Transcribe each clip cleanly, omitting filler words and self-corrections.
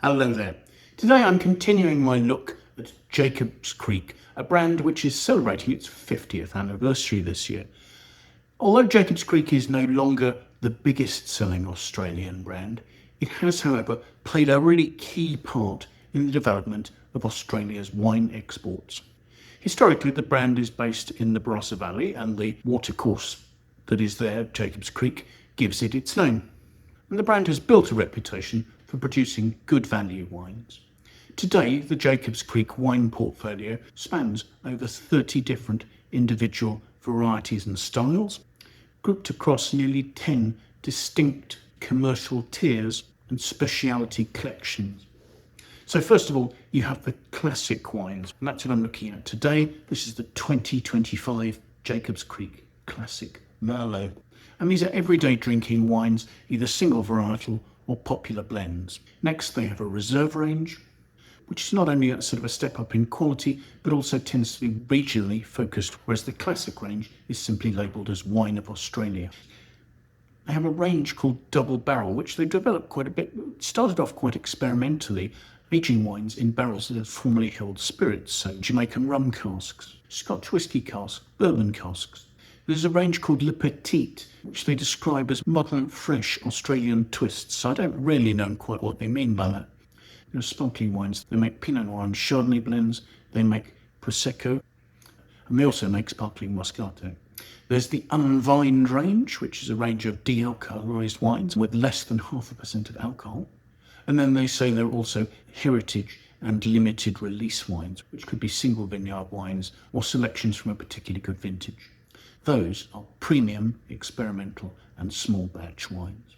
Hello there. Today I'm continuing my look at Jacob's Creek, a brand which is celebrating its 50th anniversary this year. Although Jacob's Creek is no longer the biggest selling Australian brand, it has, however, played a really key part in the development of Australia's wine exports. Historically, the brand is based in the Barossa Valley, and the watercourse that is there, Jacob's Creek, gives it its name. And the brand has built a reputation for producing good value wines. Today, the Jacob's Creek wine portfolio spans over 30 different individual varieties and styles, grouped across nearly 10 distinct commercial tiers and specialty collections. So first of all, you have the classic wines, and that's what I'm looking at today. This is the 2025 Jacob's Creek Classic Merlot. And these are everyday drinking wines, either single varietal or popular blends. Next, they have a reserve range, which is not only a sort of a step up in quality, but also tends to be regionally focused, whereas the classic range is simply labelled as Wine of Australia. They have a range called Double Barrel, which they developed quite a bit. It started off quite experimentally, aging wines in barrels that had formerly held spirits, so Jamaican rum casks, Scotch whisky casks, bourbon casks. There's a range called Le Petit, which they describe as modern, fresh Australian twists. So I don't really know quite what they mean by that. There are sparkling wines. They make Pinot Noir and Chardonnay blends. They make Prosecco. And they also make sparkling Moscato. There's the Unvined range, which is a range of dealcoholized wines with less than 0.5% of alcohol. And then they say there are also heritage and limited release wines, which could be single vineyard wines or selections from a particularly good vintage. Those are premium, experimental and small batch wines.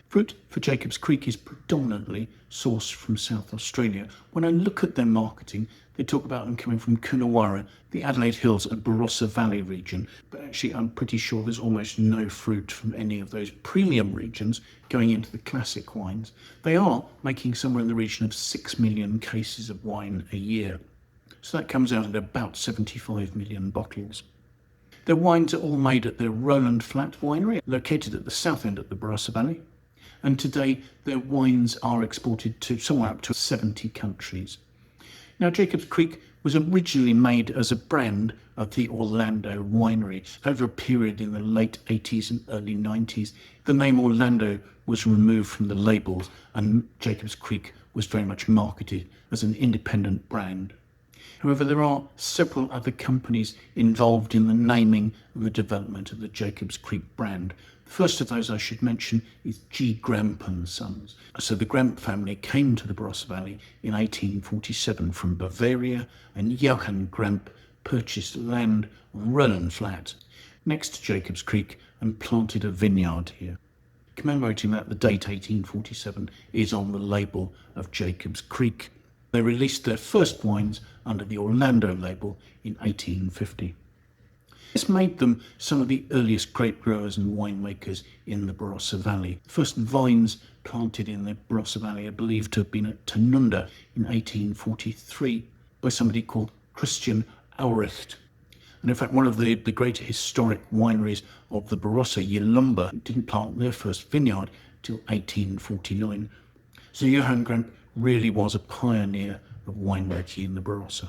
Fruit for Jacob's Creek is predominantly sourced from South Australia. When I look at their marketing, they talk about them coming from Coonawarra, the Adelaide Hills and Barossa Valley region, but actually I'm pretty sure there's almost no fruit from any of those premium regions going into the classic wines. They are making somewhere in the region of 6 million cases of wine a year. So that comes out at about 75 million bottles. Their wines are all made at their Riverland Flat winery, located at the south end of the Barossa Valley. And today, their wines are exported to somewhere up to 70 countries. Now, Jacob's Creek was originally made as a brand of the Orlando winery. Over a period in the late 80s and early 90s, the name Orlando was removed from the labels, and Jacob's Creek was very much marketed as an independent brand. However, there are several other companies involved in the naming and the development of the Jacob's Creek brand. The first of those I should mention is G. Gramp and Sons. So the Gramp family came to the Barossa Valley in 1847 from Bavaria, and Johann Gramp purchased land on Riverland Flat next to Jacob's Creek and planted a vineyard here. Commemorating that, the date 1847 is on the label of Jacob's Creek. They released their first wines under the Orlando label in 1850. This made them some of the earliest grape growers and winemakers in the Barossa Valley. The first vines planted in the Barossa Valley are believed to have been at Tanunda in 1843 by somebody called Christian Auricht. And in fact, one of the great historic wineries of the Barossa, Yalumba, didn't plant their first vineyard till 1849. So Johann Gramp really was a pioneer of winemaking in the Barossa.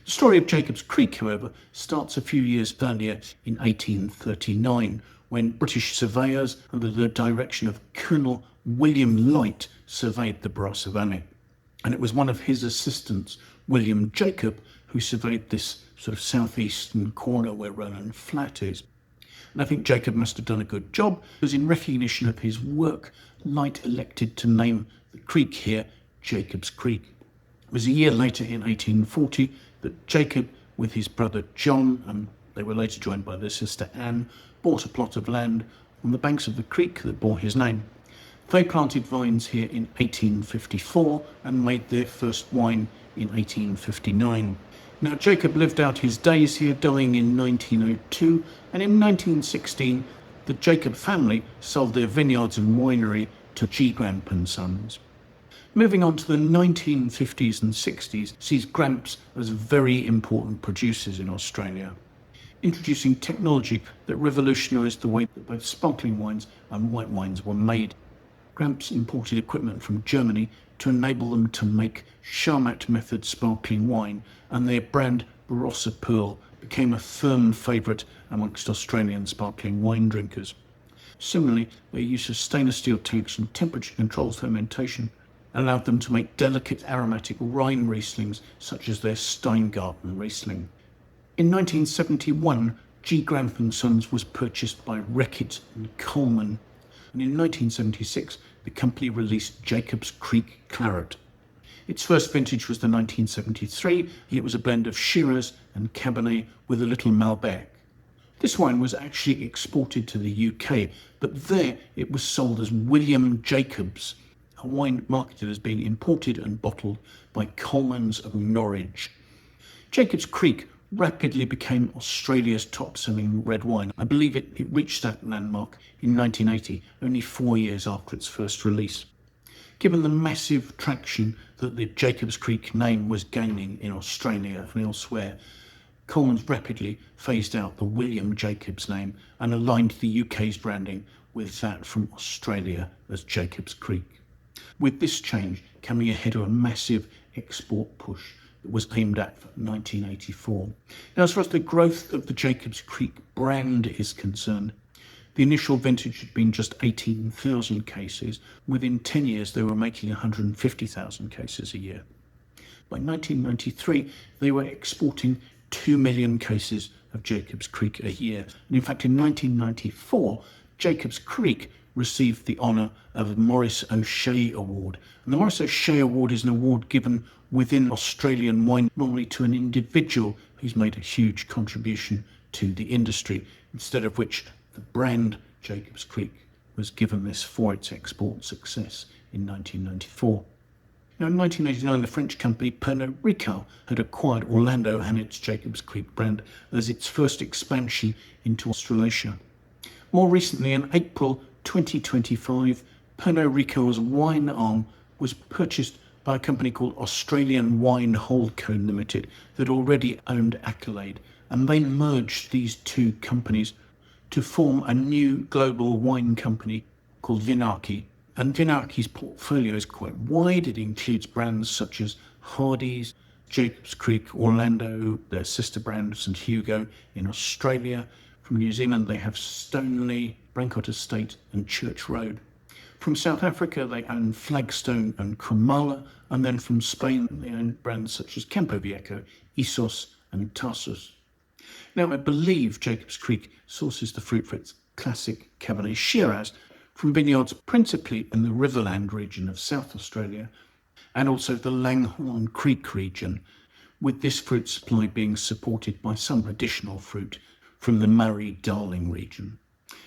The story of Jacob's Creek, however, starts a few years earlier in 1839, when British surveyors, under the direction of Colonel William Light, surveyed the Barossa Valley. And it was one of his assistants, William Jacob, who surveyed this sort of southeastern corner where Riverland Flat is. And I think Jacob must have done a good job, because in recognition of his work, Light elected to name the creek here Jacob's Creek. It was a year later in 1840 that Jacob, with his brother John, and they were later joined by their sister Anne, bought a plot of land on the banks of the creek that bore his name. They planted vines here in 1854 and made their first wine in 1859. Now, Jacob lived out his days here, dying in 1902, and in 1916 the Jacob family sold their vineyards and winery to G. Gramp and Sons. Moving on to the 1950s and 60s sees Gramps as very important producers in Australia, introducing technology that revolutionised the way that both sparkling wines and white wines were made. Gramps imported equipment from Germany to enable them to make Charmat method sparkling wine, and their brand Barossa Pearl became a firm favourite amongst Australian sparkling wine drinkers. Similarly, their use of stainless steel tanks and temperature-controlled fermentation allowed them to make delicate aromatic Rhine Rieslings such as their Steingarten Riesling. In 1971, G. Gramp and Sons was purchased by Reckitt and Coleman, and in 1976 the company released Jacob's Creek Claret. Its first vintage was the 1973, and it was a blend of Shiraz and Cabernet with a little Malbec. This wine was actually exported to the UK, but there it was sold as William Jacobs, a wine marketed as being imported and bottled by Coleman's of Norwich. Jacob's Creek rapidly became Australia's top-selling red wine. I believe it reached that landmark in 1980, only 4 years after its first release. Given the massive traction that the Jacob's Creek name was gaining in Australia and elsewhere, Coleman's rapidly phased out the William Jacobs name and aligned the UK's branding with that from Australia as Jacob's Creek. With this change coming ahead of a massive export push that was aimed at for 1984. Now, as far as the growth of the Jacob's Creek brand is concerned, the initial vintage had been just 18,000 cases. Within 10 years, they were making 150,000 cases a year. By 1993, they were exporting 2 million cases of Jacob's Creek a year. And in fact, in 1994, Jacob's Creek received the honour of the Maurice O'Shea Award. And the Maurice O'Shea Award is an award given within Australian wine, normally to an individual who's made a huge contribution to the industry, instead of which the brand Jacob's Creek was given this for its export success in 1994. Now, in 1989, the French company Pernod Ricard had acquired Orlando and its Jacob's Creek brand as its first expansion into Australasia. More recently, in April 2025, Pernod Ricard's wine arm was purchased by a company called Australian Wine Holdco Limited that already owned Accolade, and they merged these two companies to form a new global wine company called Vinarchy. And Vinarchy's portfolio is quite wide. It includes brands such as Hardy's, Jacob's Creek, Orlando, their sister brand St Hugo in Australia. From New Zealand, they have Stoneleigh, Brancott Estate and Church Road. From South Africa, they own Flagstone and Cremala, and then from Spain, they own brands such as Campo Viejo, Isos and Tarsus. Now, I believe Jacob's Creek sources the fruit for its classic Cabernet Shiraz from vineyards principally in the Riverland region of South Australia and also the Langhorne Creek region, with this fruit supply being supported by some additional fruit from the Murray-Darling region.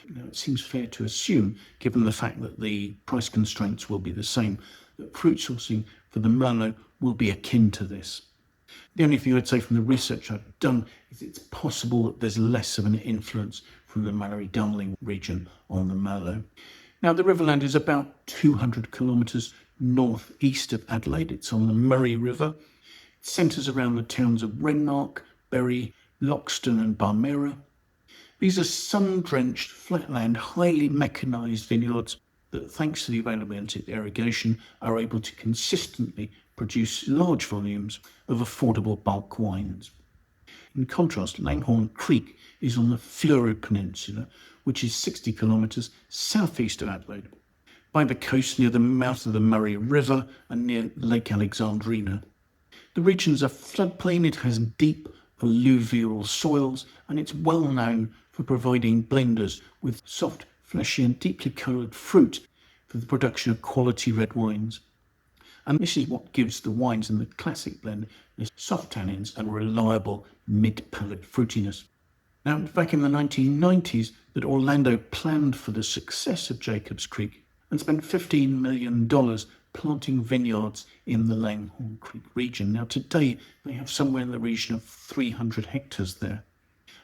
Now, it seems fair to assume, given the fact that the price constraints will be the same, that fruit sourcing for the Merlot will be akin to this. The only thing I'd say from the research I've done is it's possible that there's less of an influence from the Murray-Darling region on the Merlot. Now, the Riverland is about 200 kilometres northeast of Adelaide. It's on the Murray River. It centres around the towns of Renmark, Berry, Loxton and Barmera. These are sun-drenched, flatland, highly mechanised vineyards that, thanks to the availability of irrigation, are able to consistently produce large volumes of affordable bulk wines. In contrast, Langhorne Creek is on the Fleurieu Peninsula, which is 60 kilometres southeast of Adelaide, by the coast near the mouth of the Murray River and near Lake Alexandrina. The region is a floodplain. It has deep alluvial soils, and it's well known for providing blenders with soft, fleshy and deeply coloured fruit for the production of quality red wines. And this is what gives the wines in the classic blend their soft tannins and reliable mid-palate fruitiness. Now, back in the 1990s, that Orlando planned for the success of Jacob's Creek and spent $15 million planting vineyards in the Langhorne Creek region. Now, today, they have somewhere in the region of 300 hectares there.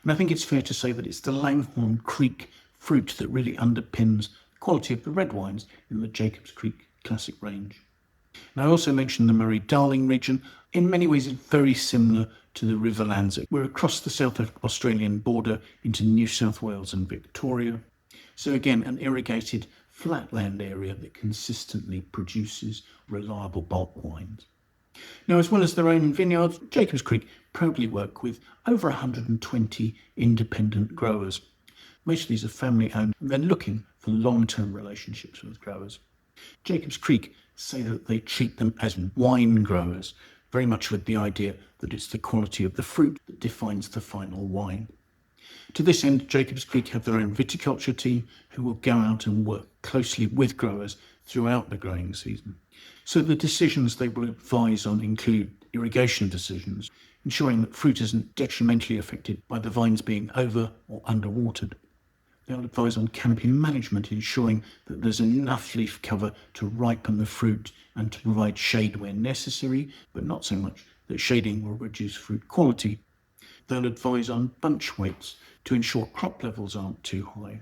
And I think it's fair to say that it's the Langhorne Creek fruit that really underpins the quality of the red wines in the Jacob's Creek Classic range. Now, I also mentioned the Murray-Darling region. In many ways, it's very similar to the Riverlands. We're across the South Australian border into New South Wales and Victoria. So again, an irrigated, flatland area that consistently produces reliable bulk wines. Now, as well as their own vineyards, Jacobs Creek proudly work with over 120 independent growers. Most of these are family-owned and they're looking for long-term relationships with growers. Jacobs Creek say that they treat them as wine growers, very much with the idea that it's the quality of the fruit that defines the final wine. To this end, Jacobs Creek have their own viticulture team who will go out and work closely with growers throughout the growing season. So the decisions they will advise on include irrigation decisions, ensuring that fruit isn't detrimentally affected by the vines being over or underwatered. They'll advise on canopy management, ensuring that there's enough leaf cover to ripen the fruit and to provide shade where necessary, but not so much that shading will reduce fruit quality. They'll advise on bunch weights to ensure crop levels aren't too high.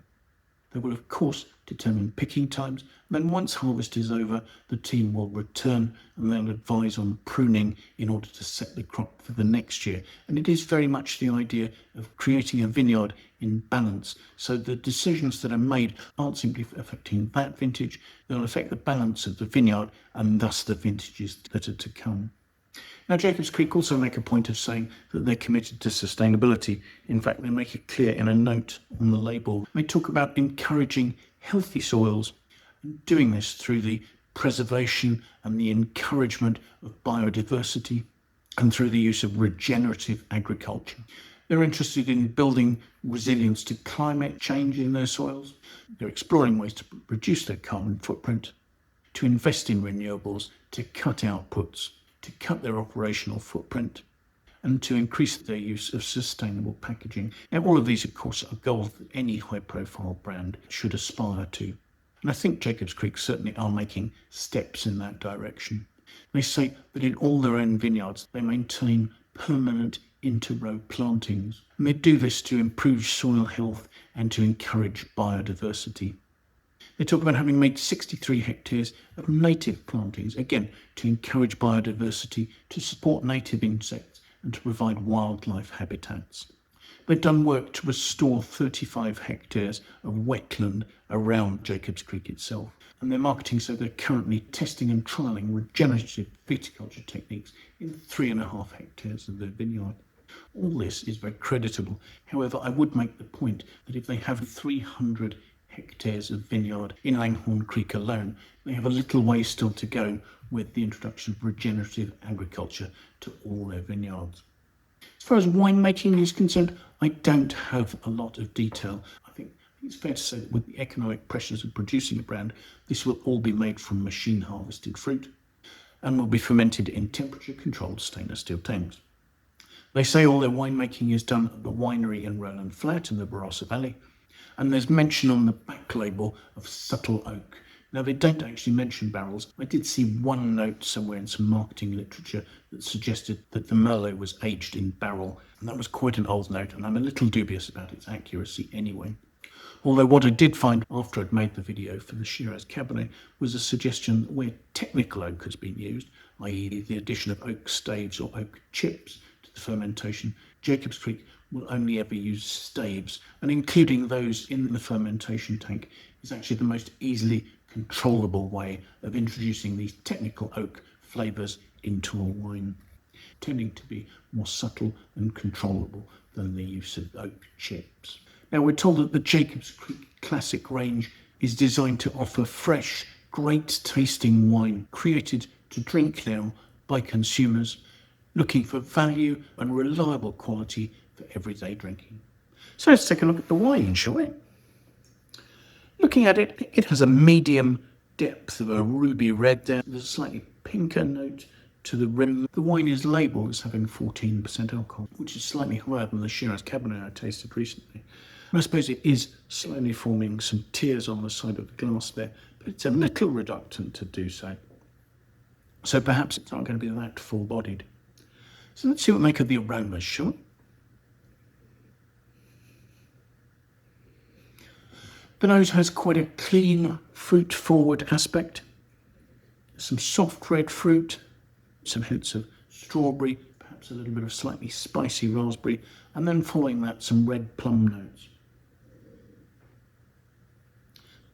They will, of course, determine picking times, and then once harvest is over, the team will return and they'll advise on pruning in order to set the crop for the next year. And it is very much the idea of creating a vineyard in balance, so the decisions that are made aren't simply affecting that vintage, they'll affect the balance of the vineyard and thus the vintages that are to come. Now, Jacobs Creek also make a point of saying that they're committed to sustainability. In fact, they make it clear in a note on the label. They talk about encouraging healthy soils and doing this through the preservation and the encouragement of biodiversity and through the use of regenerative agriculture. They're interested in building resilience to climate change in their soils. They're exploring ways to reduce their carbon footprint, to invest in renewables, to cut outputs, to cut their operational footprint, and to increase their use of sustainable packaging. Now, all of these, of course, are goals that any high-profile brand should aspire to. And I think Jacobs Creek certainly are making steps in that direction. They say that in all their own vineyards, they maintain permanent inter-row plantings. And they do this to improve soil health and to encourage biodiversity. They talk about having made 63 hectares of native plantings, again, to encourage biodiversity, to support native insects, and to provide wildlife habitats. They've done work to restore 35 hectares of wetland around Jacobs Creek itself. And they're marketing, so they're currently testing and trialling regenerative viticulture techniques in 3.5 hectares of their vineyard. All this is very creditable. However, I would make the point that if they have 300 hectares of vineyard in Langhorne Creek alone, they have a little way still to go with the introduction of regenerative agriculture to all their vineyards. As far as winemaking is concerned, I don't have a lot of detail. I think it's fair to say that with the economic pressures of producing a brand, this will all be made from machine harvested fruit and will be fermented in temperature controlled stainless steel tanks. They say all their winemaking is done at the winery in Riverland Flat in the Barossa Valley, and there's mention on the back label of subtle oak. Now, they don't actually mention barrels. I did see one note somewhere in some marketing literature that suggested that the Merlot was aged in barrel, and that was quite an old note, and I'm a little dubious about its accuracy anyway. Although what I did find after I'd made the video for the Shiraz Cabernet was a suggestion that where technical oak has been used, i.e. the addition of oak staves or oak chips to the fermentation, Jacobs Creek will only ever use staves, and including those in the fermentation tank is actually the most easily controllable way of introducing these technical oak flavours into a wine, tending to be more subtle and controllable than the use of oak chips. Now, we're told that the Jacobs Creek Classic range is designed to offer fresh, great tasting wine created to drink now by consumers looking for value and reliable quality for everyday drinking. So let's take a look at the wine, shall we? Looking at it, it has a medium depth of a ruby red there. There's a slightly pinker note to the rim. The wine is labelled as having 14% alcohol, which is slightly higher than the Shiraz Cabernet I tasted recently. And I suppose it is slowly forming some tears on the side of the glass there, but it's a little reluctant to do so. So perhaps it's not going to be that full-bodied. So let's see what we make of the aromas, shall we? The nose has quite a clean, fruit-forward aspect. Some soft red fruit, some hints of strawberry, perhaps a little bit of slightly spicy raspberry, and then following that, some red plum notes.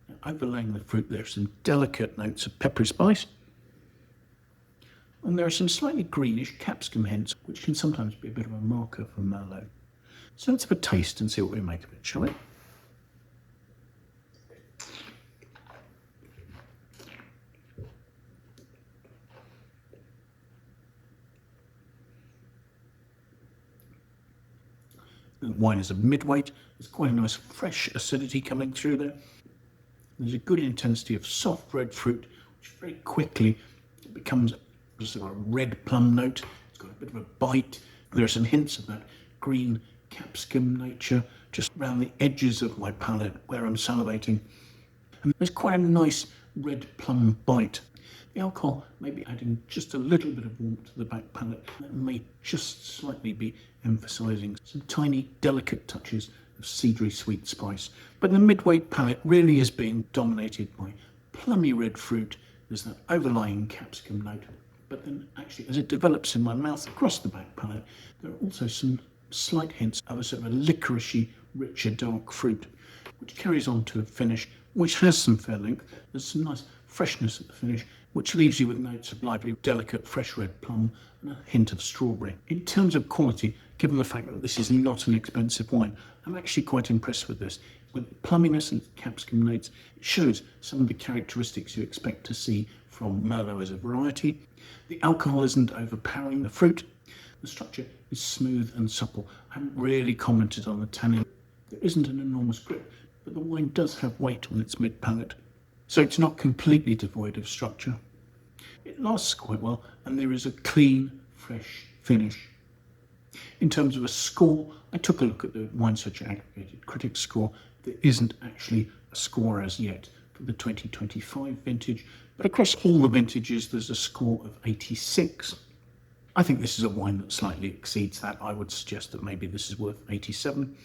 Now, overlaying the fruit, there are some delicate notes of peppery spice. And there are some slightly greenish capsicum hints, which can sometimes be a bit of a marker for Merlot. So let's have a taste and see what we make of it, shall we? The wine is a mid-weight. There's quite a nice fresh acidity coming through there. There's a good intensity of soft red fruit, which very quickly becomes a sort of red plum note. It's got a bit of a bite. There are some hints of that green capsicum nature just around the edges of my palate where I'm salivating. And there's quite a nice red plum bite. The alcohol may be adding just a little bit of warmth to the back palate. That may just slightly be emphasising some tiny delicate touches of cedary sweet spice. But the mid-weight palate really is being dominated by plummy red fruit. There's that overlying capsicum note. But then actually as it develops in my mouth across the back palate, there are also some slight hints of a sort of a licoricey, richer dark fruit, which carries on to a finish which has some fair length. There's some nice freshness at the finish, which leaves you with notes of lively, delicate, fresh red plum and a hint of strawberry. In terms of quality, given the fact that this is not an expensive wine, I'm actually quite impressed with this. With plumminess and capsicum notes, it shows some of the characteristics you expect to see from Merlot as a variety. The alcohol isn't overpowering the fruit. The structure is smooth and supple. I haven't really commented on the tannin. There isn't an enormous grip, but the wine does have weight on its mid-palate. So it's not completely devoid of structure. It lasts quite well, and there is a clean, fresh finish. In terms of a score, I took a look at the Wine Searcher aggregated critics score. There isn't actually a score as yet for the 2025 vintage, but across all the vintages there's a score of 86. I think this is a wine that slightly exceeds that. I would suggest that maybe this is worth 87.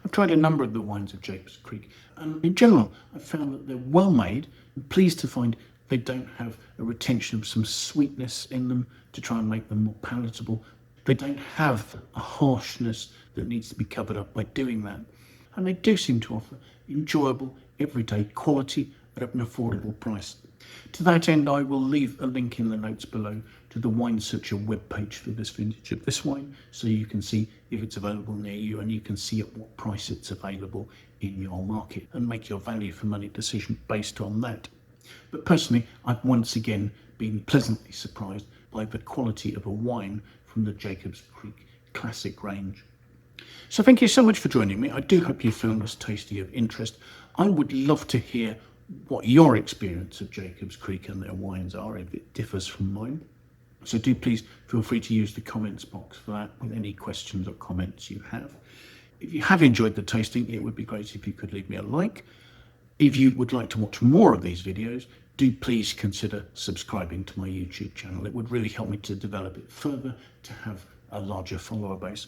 I've tried a number of the wines of Jacob's Creek, and in general I've found that they're well made. I'm pleased to find they don't have a retention of some sweetness in them to try and make them more palatable. They don't have a harshness that needs to be covered up by doing that. And they do seem to offer enjoyable, everyday quality at an affordable price. To that end, I will leave a link in the notes below to the Wine Searcher webpage for this vintage of this wine, so you can see if it's available near you and you can see at what price it's available in your market and make your value for money decision based on that. But personally, I've once again been pleasantly surprised by the quality of a wine from the Jacob's Creek Classic range. So thank you so much for joining me. I do hope you found this tasty of interest. I would love to hear what your experience of Jacob's Creek and their wines are, if it differs from mine. So do please feel free to use the comments box for that with any questions or comments you have. If you have enjoyed the tasting, it would be great if you could leave me a like. If you would like to watch more of these videos, do please consider subscribing to my YouTube channel. It would really help me to develop it further, to have a larger follower base.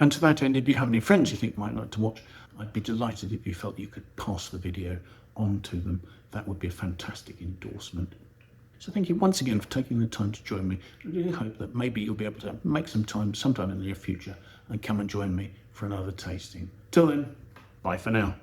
And to that end, if you have any friends you think might like to watch, I'd be delighted if you felt you could pass the video on to them. That would be a fantastic endorsement. So thank you once again for taking the time to join me. I really hope that maybe you'll be able to make some time sometime in the near future and come and join me for another tasting. Till then, bye for now.